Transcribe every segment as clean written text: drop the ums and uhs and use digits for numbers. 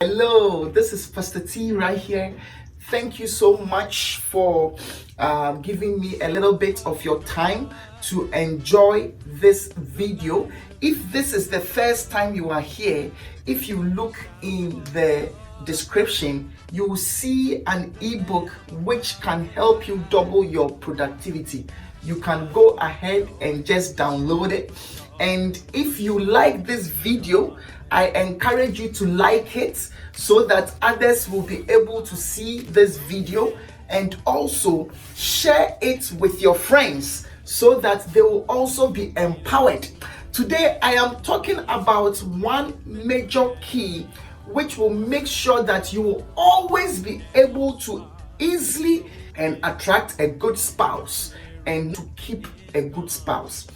Hello, this is Pastor T right here. Thank you so much for giving me a little bit of your time to enjoy this video. If this is the first time you are here, if you look in the description, you will see an ebook which can help you double your productivity. You can go ahead and just download it. And if you like this video, I encourage you to like it so that others will be able to see this video, and also share it with your friends so that they will also be empowered. Today I am talking about one major key which will make sure that you will always be able to easily and attract a good spouse and to keep a good spouse.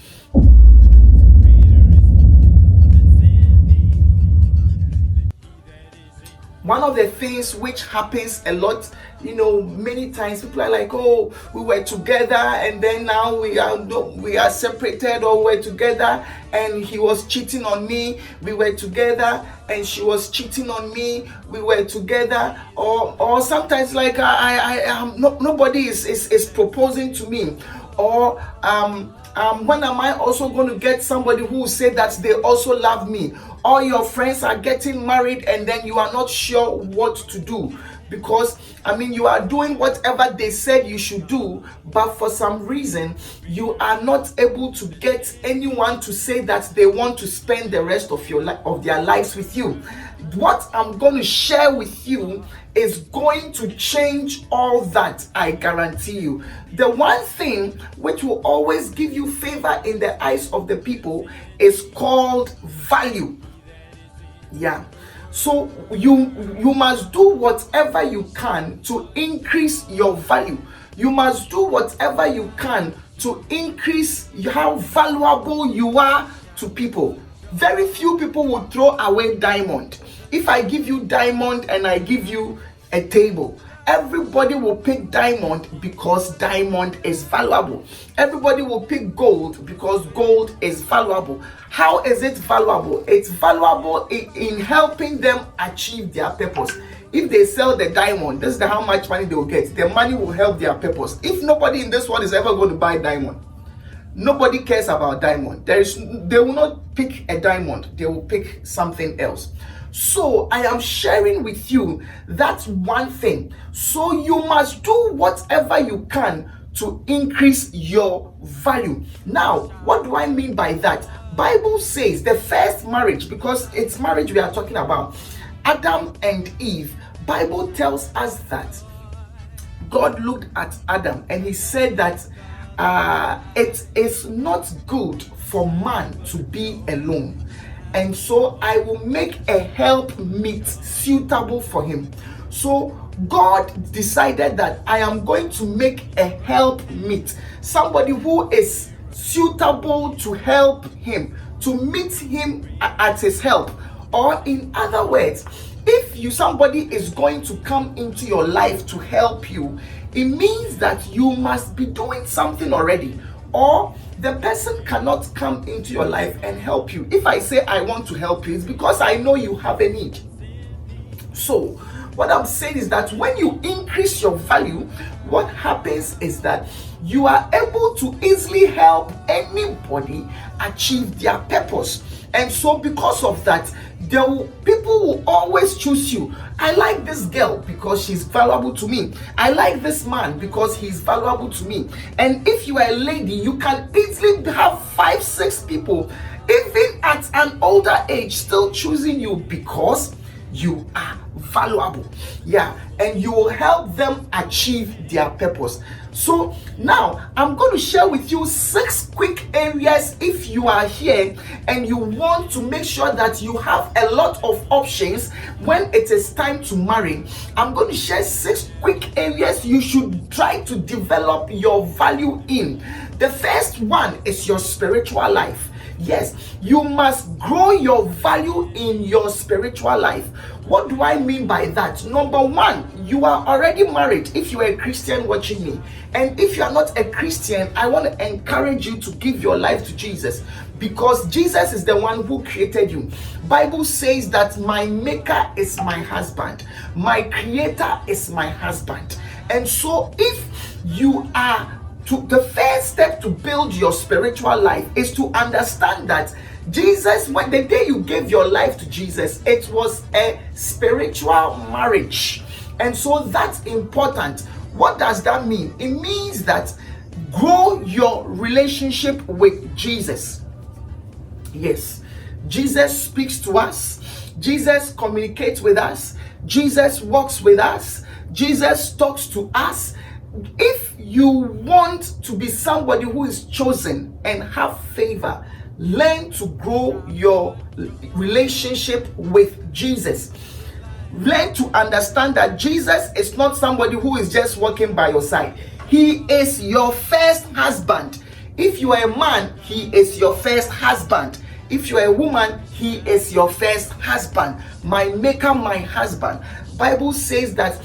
One of the things which happens a lot, many times people are like, oh, we were together and then now we are separated, or we're together and he was cheating on me. We were together and she was cheating on me. We were together, or sometimes like nobody is proposing to me, or when am I also going to get somebody who will say that they also love me? All your friends are getting married and then you are not sure what to do, because you are doing whatever they said you should do, but for some reason you are not able to get anyone to say that they want to spend the rest of their lives with you. What I'm going to share with you is going to change all that, I guarantee you. The one thing which will always give you favor in the eyes of the people is called value. Yeah. So you must do whatever you can to increase your value. You must do whatever you can to increase how valuable you are to people. Very few people will throw away diamond. If I give you diamond and I give you a table, everybody will pick diamond because diamond is valuable. Everybody will pick gold because gold is valuable. How is it valuable? It's valuable in helping them achieve their purpose. If they sell the diamond, this is how much money they will get. The money will help their purpose. If nobody in this world is ever going to buy diamond, nobody cares about diamond. They will not pick a diamond. They will pick something else. So I am sharing with you that one thing. So you must do whatever you can to increase your value. Now, what do I mean by that? Bible says the first marriage, because it's marriage we are talking about, Adam and Eve. Bible tells us that God looked at Adam and he said that it is not good for man to be alone, and so I will make a helpmeet suitable for him. So God decided that I am going to make a helpmeet, somebody who is suitable to help him, to meet him at his help. Or in other words, if somebody is going to come into your life to help you, it means that you must be doing something already, or the person cannot come into your life and help you. If I say I want to help you, it's because I know you have a need. So what I'm saying is that when you increase your value, what happens is that you are able to easily help anybody achieve their purpose. And so because of that, people will always choose you. I like this girl because she's valuable to me. I like this man because he's valuable to me. And if you are a lady, you can easily have 5-6 people, even at an older age, still choosing you because you are valuable. Yeah, and you will help them achieve their purpose. So now I'm going to share with you 6 quick areas. If you are here and you want to make sure that you have a lot of options when it is time to marry, I'm going to share 6 quick areas you should try to develop your value in. The first one is your spiritual life. Yes, you must grow your value in your spiritual life. What do I mean by that? Number one, you are already married if you are a Christian watching me. And if you are not a Christian, I want to encourage you to give your life to Jesus, because Jesus is the one who created you. Bible says that my maker is my husband, my creator is my husband. And so if you are the first step to build your spiritual life is to understand that Jesus, when the day you gave your life to Jesus, it was a spiritual marriage. And so that's important. What does that mean? It means that grow your relationship with Jesus. Yes, Jesus speaks to us, Jesus communicates with us, Jesus walks with us, Jesus talks to us. If you want to be somebody who is chosen and have favor, learn to grow your relationship with Jesus. Learn to understand that Jesus is not somebody who is just walking by your side. He is your first husband. If you are a man, he is your first husband. If you are a woman, he is your first husband. My maker, my husband. Bible says that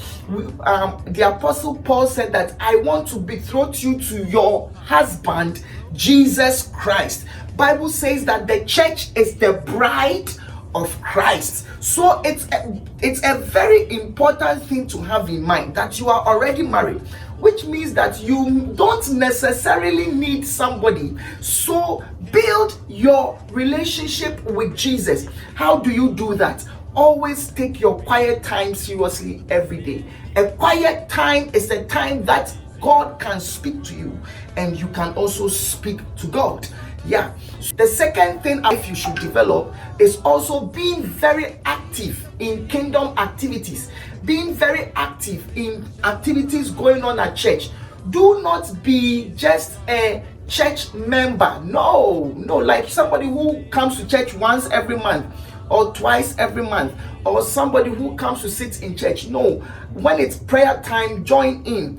the apostle Paul said that I want to betroth you to your husband, Jesus Christ. Bible says that the church is the bride of Christ. So it's a very important thing to have in mind that you are already married, which means that you don't necessarily need somebody. So build your relationship with Jesus. How do you do that? Always take your quiet time seriously every day. A quiet time is a time that God can speak to you and you can also speak to God. Yeah. The second thing if you should develop is also being very active in kingdom activities. Being very active in activities going on at church. Do not be just a church member. No, like somebody who comes to church once every month or twice every month, or somebody who comes to sit in church. No, when it's prayer time, join in.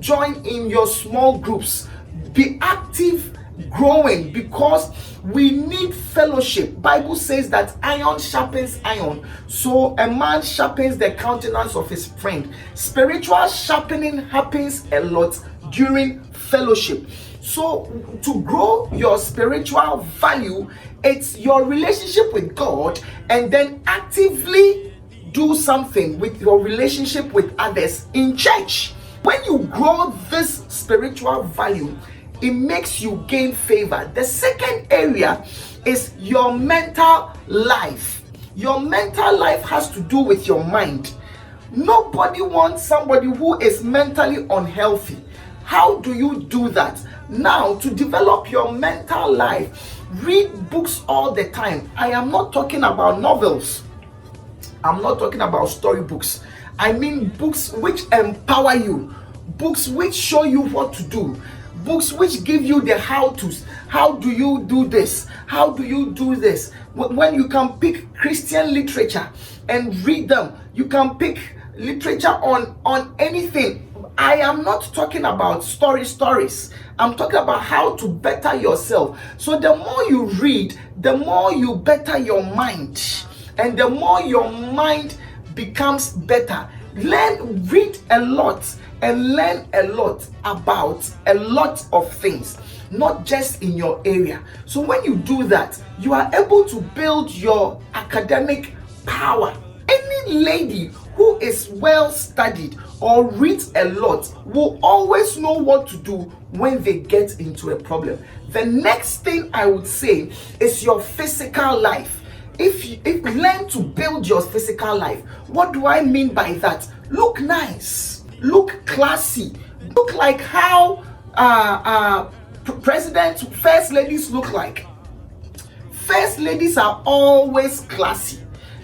Join in your small groups. Be active, growing, because we need fellowship. Bible says that iron sharpens iron, so a man sharpens the countenance of his friend. Spiritual sharpening happens a lot during fellowship. So to grow your spiritual value, it's your relationship with God, and then actively do something with your relationship with others in church. When you grow this spiritual value, it makes you gain favor. The second area is your mental life. Your mental life has to do with your mind. Nobody wants somebody who is mentally unhealthy. How do you do that? Now, to develop your mental life, read books all the time. I am not talking about novels. I'm not talking about storybooks. I mean books which empower you, books which show you what to do, books which give you the how-tos. How do you do this? How do you do this? When you can pick Christian literature and read them, you can pick literature on anything. I am not talking about stories. I'm talking about how to better yourself. So the more you read, the more you better your mind, and the more your mind becomes better. Read a lot and learn a lot about a lot of things, not just in your area. So when you do that, you are able to build your academic power. Any lady who is well studied or reads a lot will always know what to do when they get into a problem. The next thing I would say is your physical life. If you learn to build your physical life, what do I mean by that? Look nice, look classy, look like how presidents, first ladies look like. First ladies are always classy.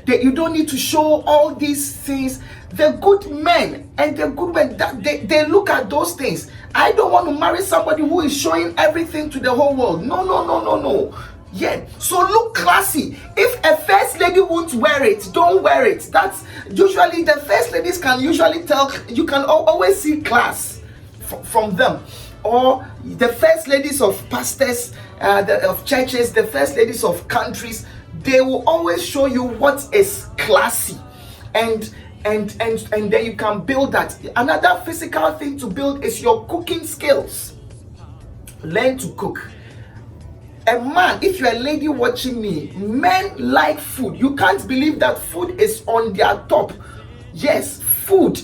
You don't need to show all these things. The good men and the good women, they look at those things. I don't want to marry somebody who is showing everything to the whole world. No. Yeah, so look classy. If a first lady won't wear it, don't wear it. That's usually the first ladies can usually tell. You can always see class from them. or the first ladies of pastors, of churches, the first ladies of countries, they will always show you what is classy, and then you can build that. Another physical thing to build is your cooking skills. Learn to cook. A man, if you're a lady watching me, men like food. You can't believe that food is on their top. Yes, food.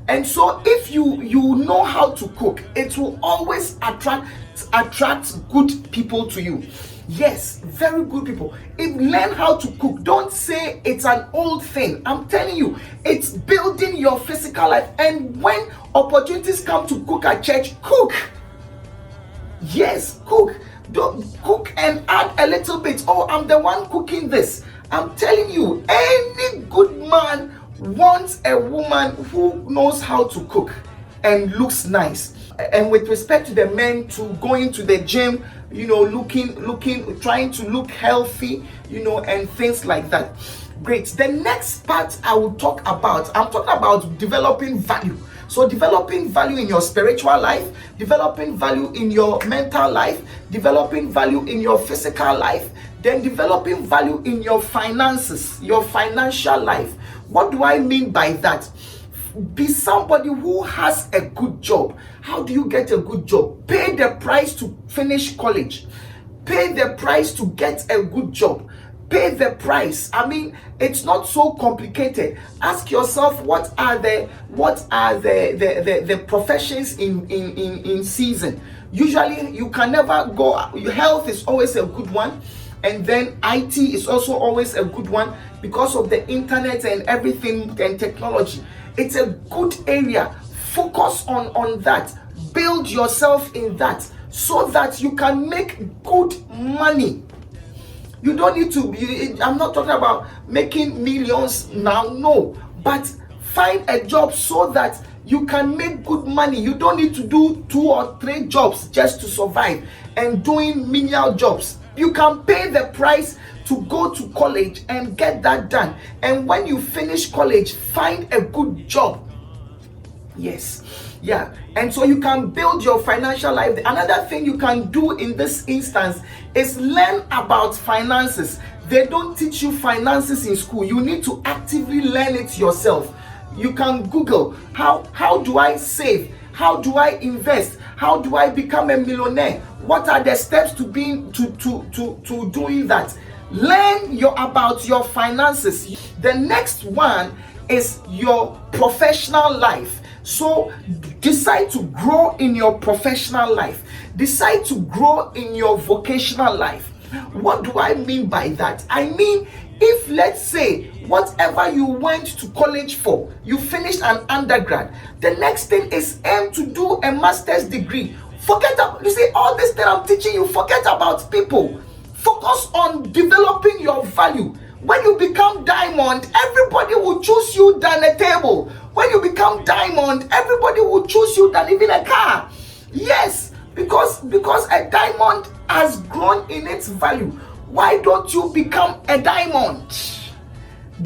And so if you know how to cook, it will always attract good people to you. Yes, very good people. If learn how to cook, don't say it's an old thing. I'm telling you, it's building your physical life. And when opportunities come to cook at church, cook. Yes, cook. Don't cook and add a little bit. Oh, I'm the one cooking this. I'm telling you, any good man wants a woman who knows how to cook and looks nice. And with respect to the men, to going to the gym, looking, trying to look healthy, and things like that. Great. The next part I'm talking about developing value. So developing value in your spiritual life, developing value in your mental life, developing value in your physical life, then developing value in your finances, your financial life. What do I mean by that? Be somebody who has a good job. How do you get a good job? Pay the price to finish college. Pay the price to get a good job. Pay the price. I mean, it's not so complicated. Ask yourself, what are the professions in season? Usually you can never go. Health is always a good one, and then IT is also always a good one because of the internet and everything and technology. It's a good area. Focus on that. Build yourself in that so that you can make good money. You don't need to I'm not talking about making millions now, no, but find a job so that you can make good money. You don't need to do 2 or 3 jobs just to survive and doing menial jobs. You can pay the price to go to college and get that done. And when you finish college, find a good job. Yes. Yeah. And so you can build your financial life. Another thing you can do in this instance is learn about finances. They don't teach you finances in school. You need to actively learn it yourself. You can Google, how do I save? How do I invest? How do I become a millionaire? What are the steps to doing that? Learn about your finances. The next one is your professional life. So decide to grow in your professional life. Decide to grow in your vocational life. What do I mean by that? I mean, if let's say whatever you went to college for, you finished an undergrad, the next thing is aim to do a master's degree. Forget about, you see, all this that I'm teaching you, forget about people. Focus on developing your value. When you become diamond, everybody will choose you than a table. When you become diamond, everybody will choose you than even a car. Yes, because a diamond has grown in its value. Why don't you become a diamond?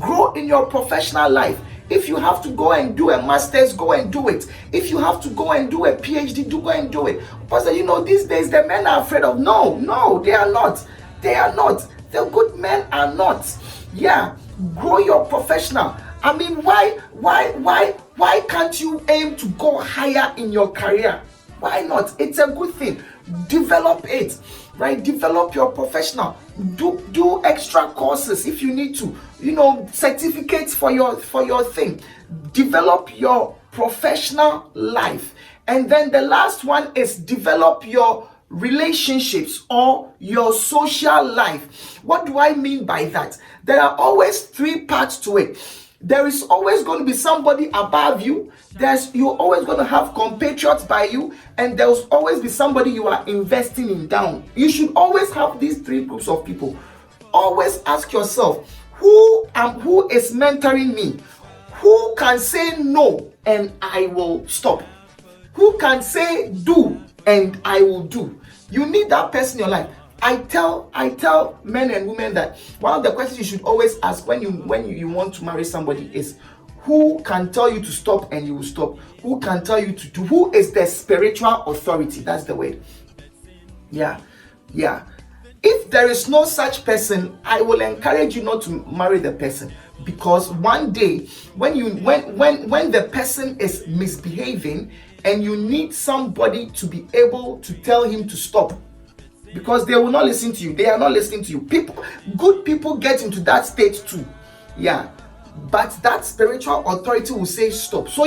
Grow in your professional life. If you have to go and do a master's, go and do it. If you have to go and do a PhD, go and do it. Pastor, these days the men are afraid of. No, they are not. They are not. The good men are not. Yeah, grow your professional. I mean, why can't you aim to go higher in your career? Why not? It's a good thing. Develop it, right? Develop your professional. Do extra courses if you need to. Certificates for your thing. Develop your professional life. And then the last one is develop your relationships or your social life. What do I mean by that? There are always 3 parts to it. There is always going to be somebody above you. You're always going to have compatriots by you, and there's always be somebody you are investing in down. You should always have these 3 groups of people. Always ask yourself, who is mentoring me? Who can say no and I will stop? Who can say do and I will do? You need that person in your life. I tell men and women that one of the questions you should always ask when you want to marry somebody is, who can tell you to stop and you will stop, who can tell you to do, who is the spiritual authority. That's the word. Yeah. If there is no such person, I will encourage you not to marry the person, because one day when the person is misbehaving and you need somebody to be able to tell him to stop, because they will not listen to you. They are not listening to you. Good people get into that state too. Yeah. But that spiritual authority will say stop. So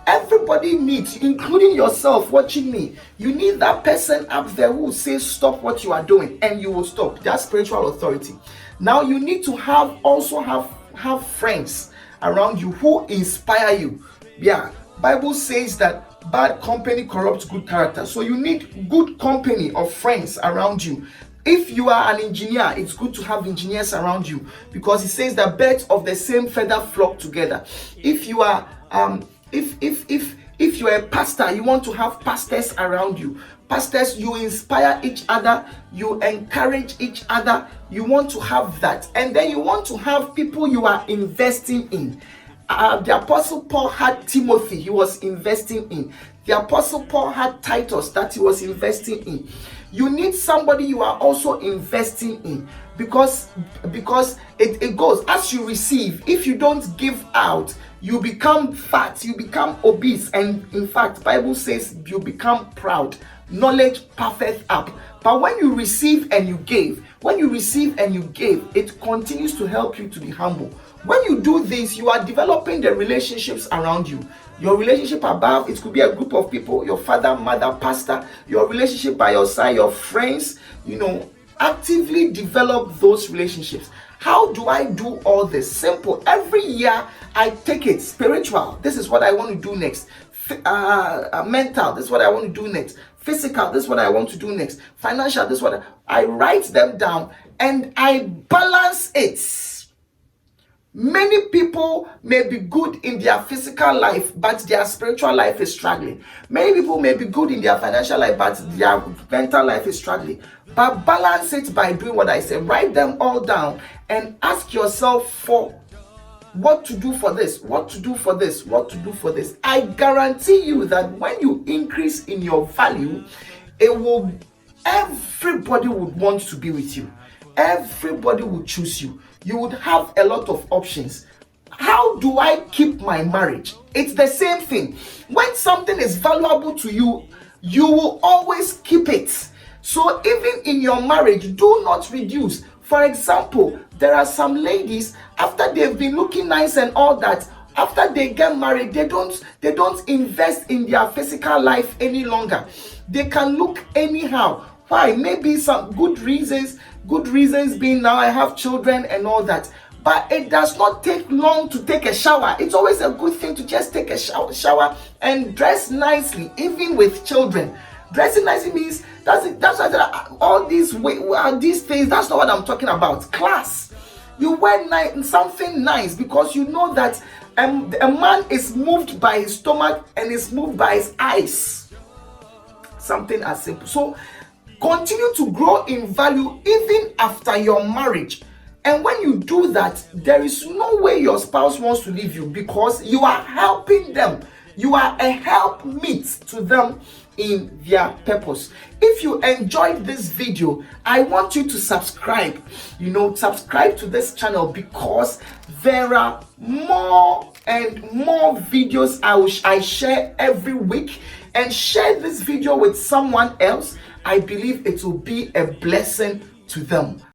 everybody needs, including yourself watching me, you need that person up there who will say stop what you are doing, and you will stop. That spiritual authority. Now you need to also have friends around you who inspire you. Yeah. Bible says that bad company corrupts good character. So you need good company of friends around you. If you are an engineer, it's good to have engineers around you, because it says that birds of the same feather flock together. If you are if you are a pastor, you want to have pastors around you. Pastors, you inspire each other, you encourage each other. You want to have that, and then you want to have people you are investing in. The Apostle Paul had Timothy, he was investing in. The Apostle Paul had Titus that he was investing in. You need somebody you are also investing in, because it goes as you receive. If you don't give out, you become fat, you become obese, and in fact, Bible says you become proud. Knowledge puffeth up. But when you receive and you give, it continues to help you to be humble. When you do this, you are developing the relationships around you. Your relationship above, it could be a group of people, your father, mother, pastor, your relationship by your side, your friends, actively develop those relationships. How do I do all this? Simple. Every year I take it. Spiritual, this is what I want to do next. Mental, this is what I want to do next. Physical, this is what I want to do next. Financial, this is what I write them down and I balance it. Many people may be good in their physical life, but their spiritual life is struggling. Many people may be good in their financial life, but their mental life is struggling. But balance it by doing what I say. Write them all down and ask yourself for what to do for this, what to do for this, what to do for this. I guarantee you that when you increase in your value, everybody would want to be with you. Everybody would choose you. You would have a lot of options. How do I keep my marriage? It's the same thing. When something is valuable to you, you will always keep it. So even in your marriage, do not reduce. For example, there are some ladies, after they've been looking nice and all that, after they get married, they don't invest in their physical life any longer. They can look anyhow. Why? Maybe some good reasons being now I have children and all that. But it does not take long to take a shower. It's always a good thing to just take a shower and dress nicely, even with children. Dressing nicely means that's all these things. That's not what I'm talking about. Class. You wear something nice because you know that a man is moved by his stomach and is moved by his eyes. Something as simple. So continue to grow in value even after your marriage. And when you do that, there is no way your spouse wants to leave you, because you are helping them. You are a helpmeet to them in their purpose. If you enjoyed this video, I want you to subscribe. Subscribe to this channel, because there are more and more videos I share every week. And share this video with someone else. I believe it will be a blessing to them.